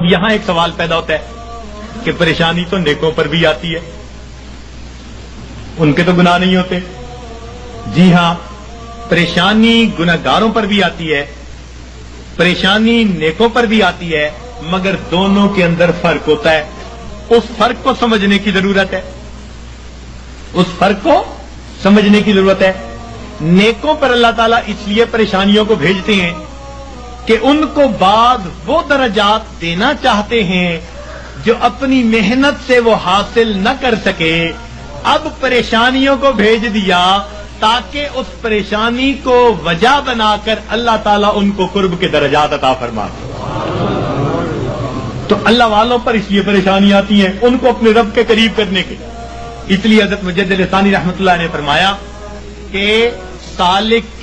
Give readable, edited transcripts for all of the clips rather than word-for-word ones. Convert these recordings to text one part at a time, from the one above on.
یہاں ایک سوال پیدا ہوتا ہے کہ پریشانی تو نیکوں پر بھی آتی ہے، ان کے تو گناہ نہیں ہوتے. جی ہاں، پریشانی گناہگاروں پر بھی آتی ہے، پریشانی نیکوں پر بھی آتی ہے، مگر دونوں کے اندر فرق ہوتا ہے. اس فرق کو سمجھنے کی ضرورت ہے، اس فرق کو سمجھنے کی ضرورت ہے. نیکوں پر اللہ تعالیٰ اس لیے پریشانیوں کو بھیجتے ہیں کہ ان کو بعد وہ درجات دینا چاہتے ہیں جو اپنی محنت سے وہ حاصل نہ کر سکے. اب پریشانیوں کو بھیج دیا تاکہ اس پریشانی کو وجہ بنا کر اللہ تعالیٰ ان کو قرب کے درجات عطا فرما. تو اللہ والوں پر اس لیے پریشانی آتی ہیں ان کو اپنے رب کے قریب کرنے کے. اس لیے حضرت مجدد ثانی رحمۃ اللہ نے فرمایا کہ سالک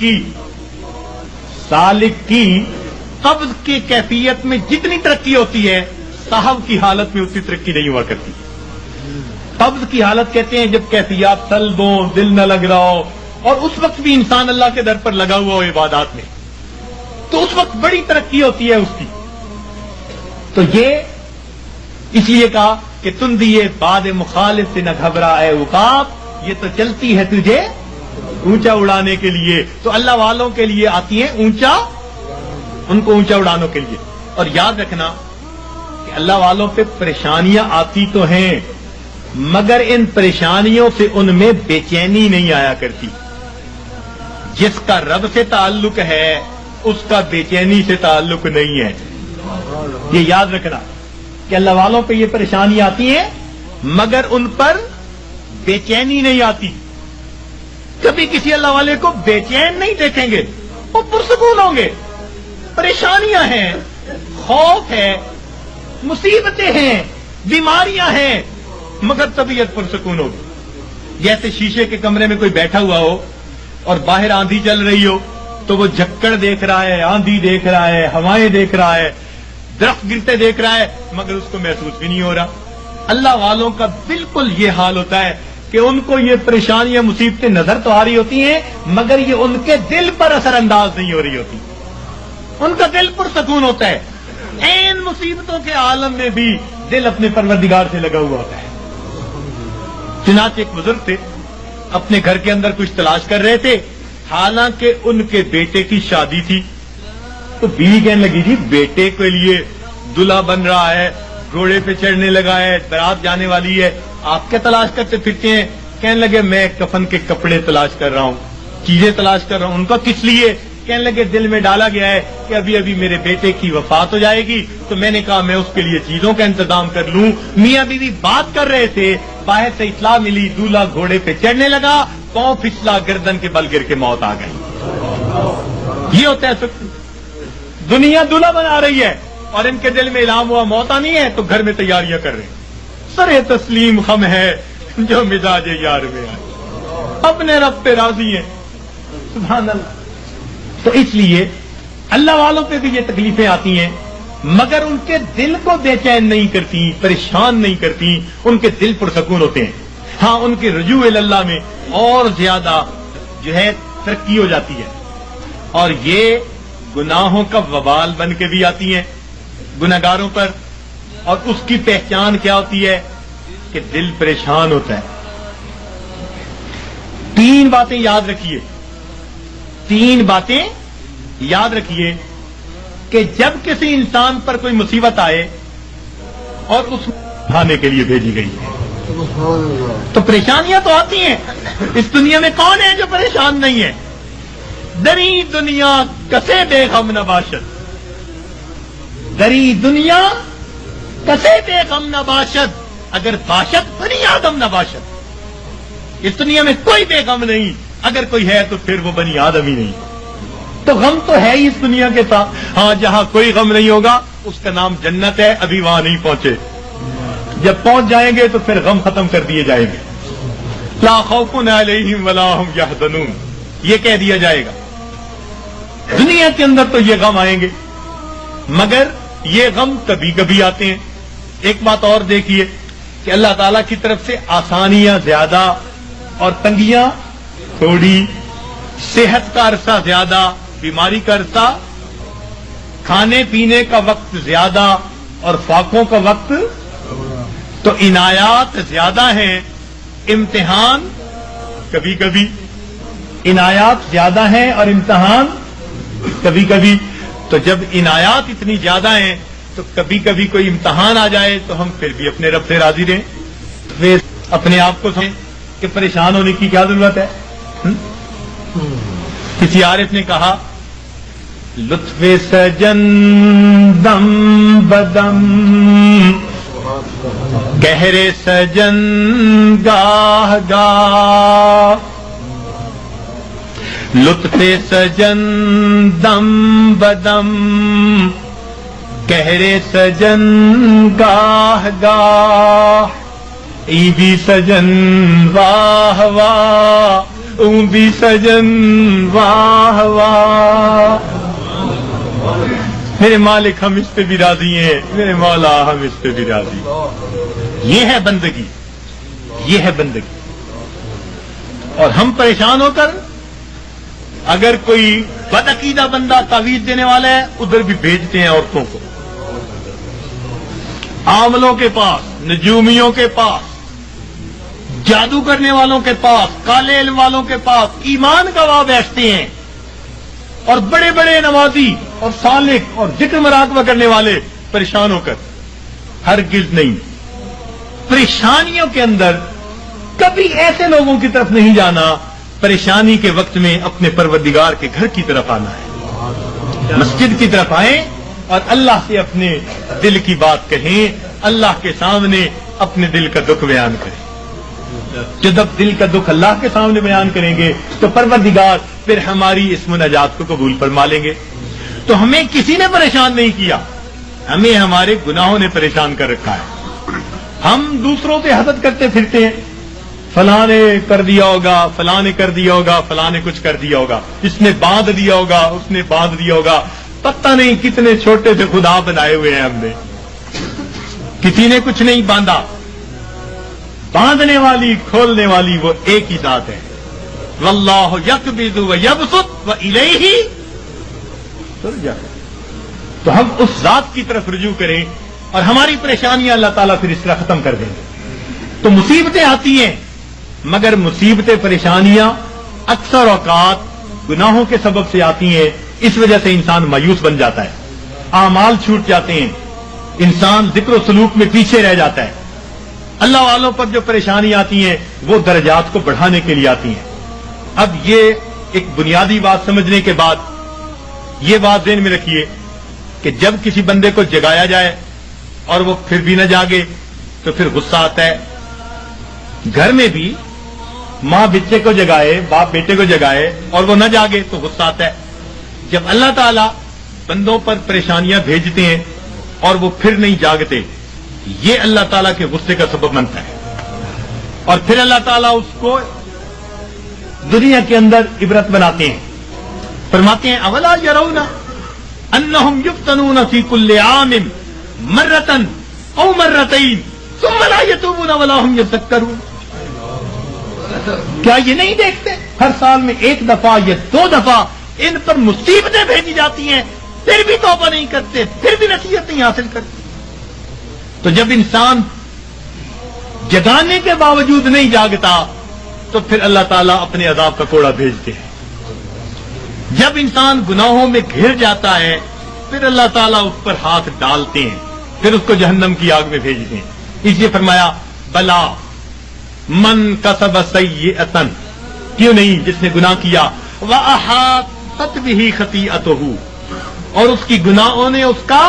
کی قبض کی کیفیت میں جتنی ترقی ہوتی ہے صاحب کی حالت میں اتنی ترقی نہیں ہوا کرتی. قبض کی حالت کہتے ہیں جب کیفیات طلب ہو، دل نہ لگ رہا ہو، اور اس وقت بھی انسان اللہ کے در پر لگا ہوا ہو عبادات میں، تو اس وقت بڑی ترقی ہوتی ہے اس کی. تو یہ اس لیے کہا کہ تم دیے باد مخالف سے نہ گھبرا اے عقاب، یہ تو چلتی ہے تجھے اونچا اڑانے کے لیے. تو اللہ والوں کے لیے آتی ہیں اونچا، ان کو اونچا اڑانے کے لیے. اور یاد رکھنا کہ اللہ والوں پہ پریشانیاں آتی تو ہیں، مگر ان پریشانیوں سے ان میں بے چینی نہیں آیا کرتی. جس کا رب سے تعلق ہے اس کا بے چینی سے تعلق نہیں ہے. یہ یاد رکھنا کہ اللہ والوں پہ یہ پریشانیاں آتی ہیں مگر ان پر بے چینی نہیں آتی. کبھی کسی اللہ والے کو بے چین نہیں دیکھیں گے، وہ پرسکون ہوں گے. پریشانیاں ہیں، خوف ہے، مصیبتیں ہیں، بیماریاں ہیں، مگر طبیعت پرسکون ہوگی. جیسے شیشے کے کمرے میں کوئی بیٹھا ہوا ہو اور باہر آندھی چل رہی ہو تو وہ جھکڑ دیکھ رہا ہے، آندھی دیکھ رہا ہے، ہوائیں دیکھ رہا ہے، درخت گرتے دیکھ رہا ہے، مگر اس کو محسوس بھی نہیں ہو رہا. اللہ والوں کا بالکل یہ حال ہوتا ہے کہ ان کو یہ پریشانیاں مصیبتیں نظر تو آ رہی ہوتی ہیں مگر یہ ان کے دل پر اثر انداز نہیں ہو رہی ہوتی. ان کا دل پرسکون ہوتا ہے. این مصیبتوں کے عالم میں بھی دل اپنے پروردگار سے لگا ہوا ہوتا ہے. چنانچہ ایک بزرگ تھے، اپنے گھر کے اندر کچھ تلاش کر رہے تھے، حالانکہ ان کے بیٹے کی شادی تھی. تو بیوی کہنے لگی جی بیٹے کے لیے دلہا بن رہا ہے، گھوڑے پہ چڑھنے لگا ہے، بارات جانے والی ہے، آپ کیا تلاش کرتے پھرتے ہیں؟ کہنے لگے میں کفن کے کپڑے تلاش کر رہا ہوں، چیزیں تلاش کر رہا ہوں. ان کا کس لیے؟ کہنے لگے دل میں ڈالا گیا ہے کہ ابھی ابھی میرے بیٹے کی وفات ہو جائے گی، تو میں نے کہا میں اس کے لیے چیزوں کا انتظام کر لوں. میاں بیوی بات کر رہے تھے، باہر سے اطلاع ملی دولہا گھوڑے پہ چڑھنے لگا، پاؤں پھسلا، گردن کے بل گر کے موت آ گئی. یہ ہوتا ہے دنیا دولہا بنا رہی ہے اور ان کے دل میں الہام ہوا موت آنی ہے تو گھر میں تیاریاں کر رہے ہیں. سرے تسلیم خم ہے جو مزاج یار میں آئے، اپنے رب پہ راضی ہیں. سبحان اللہ. تو اس لیے اللہ والوں پہ بھی یہ تکلیفیں آتی ہیں مگر ان کے دل کو بے چین نہیں کرتی، پریشان نہیں کرتی، ان کے دل پرسکون ہوتے ہیں. ہاں ان کے رجوع اللہ میں اور زیادہ جو ہے ترقی ہو جاتی ہے. اور یہ گناہوں کا وبال بن کے بھی آتی ہیں گناہگاروں پر. اور اس کی پہچان کیا ہوتی ہے کہ دل پریشان ہوتا ہے. 3 باتیں یاد رکھیے، 3 باتیں یاد رکھیے کہ جب کسی انسان پر کوئی مصیبت آئے اور اس کھانے کے لیے بھیجی گئی ہے تو پریشانیاں تو آتی ہیں. اس دنیا میں کون ہے جو پریشان نہیں ہے؟ دری دنیا کسے بے غم نہ باشد، دری دنیا کسے بے غم نہ باشد، اگر باشد بنی آدم نہ باشد. اس دنیا میں کوئی بے غم نہیں، اگر کوئی ہے تو پھر وہ بنی آدم ہی نہیں. تو غم تو ہے ہی اس دنیا کے ساتھ. ہاں جہاں کوئی غم نہیں ہوگا اس کا نام جنت ہے، ابھی وہاں نہیں پہنچے. جب پہنچ جائیں گے تو پھر غم ختم کر دیے جائیں گے. لا خوف علیہم ولا ہم یحزنون، یہ کہہ دیا جائے گا. دنیا کے اندر تو یہ غم آئیں گے مگر یہ غم کبھی کبھی آتے ہیں. ایک بات اور دیکھیے کہ اللہ تعالیٰ کی طرف سے آسانیاں زیادہ اور تنگیاں تھوڑی، صحت کا عرصہ زیادہ، بیماری کا عرصہ، کھانے پینے کا وقت زیادہ اور فاقوں کا وقت، تو عنایات زیادہ ہیں، امتحان کبھی کبھی، عنایات زیادہ ہیں اور امتحان کبھی کبھی. تو جب عنایات اتنی زیادہ ہیں تو کبھی کبھی کوئی امتحان آ جائے تو ہم پھر بھی اپنے رب سے راضی رہیں. پھر اپنے آپ کو سمجھیں کہ پریشان ہونے کی کیا ضرورت ہے. کسی عارف نے کہا لطف سجن دم بدم گہرے سجن گاہ گاہ، لطف سجن دم بدم گہرے سجن گاہ گاہ، ای بھی سجن واہ واہ، اون بھی سجن واہ واہ. میرے مالک ہم اس پہ بھی راضی ہیں، میرے مولا ہم اس پہ بھی راضی ہیں. یہ ہے بندگی، یہ ہے بندگی. اور ہم پریشان ہو کر اگر کوئی بدعقیدہ بندہ تعویذ دینے والا ہے ادھر بھی بھیجتے ہیں عورتوں کو، عاملوں کے پاس، نجومیوں کے پاس، جادو کرنے والوں کے پاس، کالے علم والوں کے پاس ایمان گواہ بیٹھتے ہیں. اور بڑے بڑے نمازی اور صالح اور ذکر مراقبہ کرنے والے پریشان ہو کر، ہرگز نہیں. پریشانیوں کے اندر کبھی ایسے لوگوں کی طرف نہیں جانا، پریشانی کے وقت میں اپنے پروردگار کے گھر کی طرف آنا ہے. مسجد کی طرف آئیں اور اللہ سے اپنے دل کی بات کہیں، اللہ کے سامنے اپنے دل کا دکھ بیان کریں. جب دل کا دکھ اللہ کے سامنے بیان کریں گے تو پروردگار پھر ہماری اس مناجات کو قبول فرما لیں گے. تو ہمیں کسی نے پریشان نہیں کیا، ہمیں ہمارے گناہوں نے پریشان کر رکھا ہے. ہم دوسروں سے حسد کرتے پھرتے ہیں، فلاں نے کر دیا ہوگا، فلاں نے کر دیا ہوگا، فلاں نے کچھ کر دیا ہوگا، اس نے باندھ دیا ہوگا، اس نے باندھ دیا ہوگا. پتہ نہیں کتنے چھوٹے سے خدا بنائے ہوئے ہیں ہم نے، کسی نے کچھ نہیں باندھا. باندھنے والی کھولنے والی وہ ایک ہی ذات ہے. واللہ یقبض ویبسط والیہ ترجع. تو ہم اس ذات کی طرف رجوع کریں اور ہماری پریشانیاں اللہ تعالیٰ پھر اس طرح ختم کر دیں گے. تو مصیبتیں آتی ہیں، مگر مصیبتیں پریشانیاں اکثر اوقات گناہوں کے سبب سے آتی ہیں. اس وجہ سے انسان مایوس بن جاتا ہے، اعمال چھوٹ جاتے ہیں، انسان ذکر و سلوک میں پیچھے رہ جاتا ہے. اللہ والوں پر جو پریشانی آتی ہیں وہ درجات کو بڑھانے کے لیے آتی ہیں. اب یہ ایک بنیادی بات سمجھنے کے بعد یہ بات ذہن میں رکھیے کہ جب کسی بندے کو جگایا جائے اور وہ پھر بھی نہ جاگے تو پھر غصہ آتا ہے. گھر میں بھی ماں بچے کو جگائے، باپ بیٹے کو جگائے اور وہ نہ جاگے تو غصہ آتا ہے. جب اللہ تعالیٰ بندوں پر پریشانیاں بھیجتے ہیں اور وہ پھر نہیں جاگتے، یہ اللہ تعالیٰ کے غصے کا سبب بنتا ہے. اور پھر اللہ تعالیٰ اس کو دنیا کے اندر عبرت بناتے ہیں. فرماتے ہیں اولا یرون انہم یفتنون فی کل عام مرتن او مرتین ثم لا یتوبون ولا هم یذکرون. کیا یہ نہیں دیکھتے ہر سال میں ایک دفعہ یا دو دفعہ ان پر مصیبتیں بھیجی جاتی ہیں، پھر بھی توبہ نہیں کرتے، پھر بھی نصیحت نہیں حاصل کرتے. تو جب انسان جگانے کے باوجود نہیں جاگتا تو پھر اللہ تعالیٰ اپنے عذاب کا کوڑا بھیجتے ہیں. جب انسان گناہوں میں گھر جاتا ہے پھر اللہ تعالیٰ اس پر ہاتھ ڈالتے ہیں، پھر اس کو جہنم کی آگ میں بھیجتے ہیں. اس لیے فرمایا بلا من کسب سیئۃ، کیوں نہیں جس نے گناہ کیا، وَأَحَاطَتْ بِهِ خَطِیئَتُهُ، اور اس کی گناہوں نے اس کا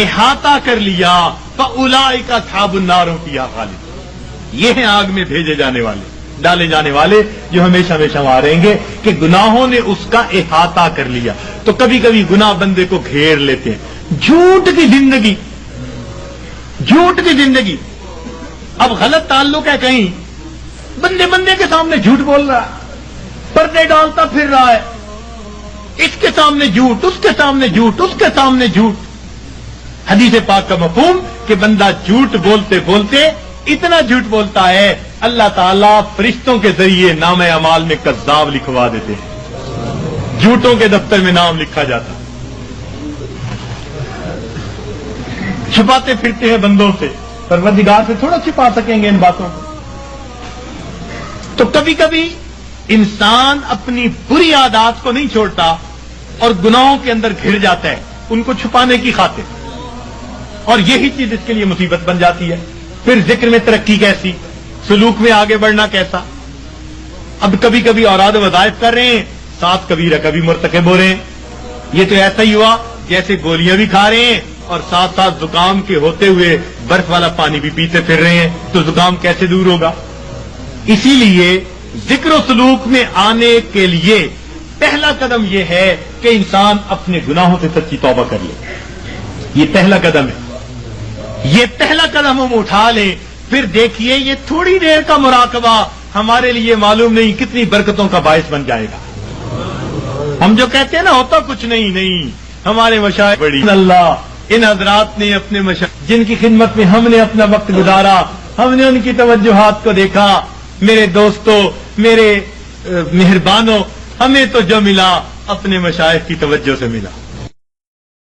احاطہ کر لیا، فَأُولَٰئِکَ أَصْحَابُ النَّارِ هُمْ فِیہَا خَالِدُونَ. یہ ہیں آگ میں بھیجے جانے والے، ڈالے جانے والے جو ہمیشہ ہمیشہ وہاں رہیں گے کہ گناہوں نے اس کا احاطہ کر لیا. تو کبھی کبھی گناہ بندے کو گھیر لیتے ہیں. جھوٹ کی زندگی، جھوٹ کی زندگی. اب غلط تعلق ہے کہیں، بندے بندے کے سامنے جھوٹ بول رہا ہے، پردے ڈالتا پھر رہا ہے، اس کے سامنے جھوٹ، اس کے سامنے جھوٹ، اس کے سامنے جھوٹ. حدیث پاک کا مفہوم کہ بندہ جھوٹ بولتے بولتے اتنا جھوٹ بولتا ہے اللہ تعالیٰ فرشتوں کے ذریعے نام اعمال میں کذاب لکھوا دیتے ہیں، جھوٹوں کے دفتر میں نام لکھا جاتا. چھپاتے پھرتے ہیں بندوں سے، پروردگار سے تھوڑا چھپا سکیں گے ان باتوں کو؟ تو کبھی کبھی انسان اپنی بری عادات کو نہیں چھوڑتا اور گناہوں کے اندر گھر جاتا ہے ان کو چھپانے کی خاطر، اور یہی چیز اس کے لیے مصیبت بن جاتی ہے۔ پھر ذکر میں ترقی کیسی، سلوک میں آگے بڑھنا کیسا؟ اب کبھی کبھی اوراد وظائف کر رہے ہیں، ساتھ کبیرہ کبھی مرتکب ہو رہے ہیں۔ یہ تو ایسا ہی ہوا جیسے گولیاں بھی کھا رہے ہیں اور ساتھ ساتھ زکام کے ہوتے ہوئے برف والا پانی بھی پیتے پھر رہے ہیں، تو زکام کیسے دور ہوگا؟ اسی لیے ذکر و سلوک میں آنے کے لیے پہلا قدم یہ ہے کہ انسان اپنے گناہوں سے سچی توبہ کر لے۔ یہ پہلا قدم ہے، یہ پہلا قدم ہم اٹھا لیں، پھر دیکھیے یہ تھوڑی دیر کا مراقبہ ہمارے لیے معلوم نہیں کتنی برکتوں کا باعث بن جائے گا۔ ہم جو کہتے ہیں نا ہوتا کچھ نہیں، ہمارے مشائخ بڑی اللہ، ان حضرات نے اپنے مشائخ جن کی خدمت میں ہم نے اپنا وقت گزارا، ہم نے ان کی توجہات کو دیکھا، میرے دوستوں، میرے مہربانوں، ہمیں تو جو ملا اپنے مشائخ کی توجہ سے ملا۔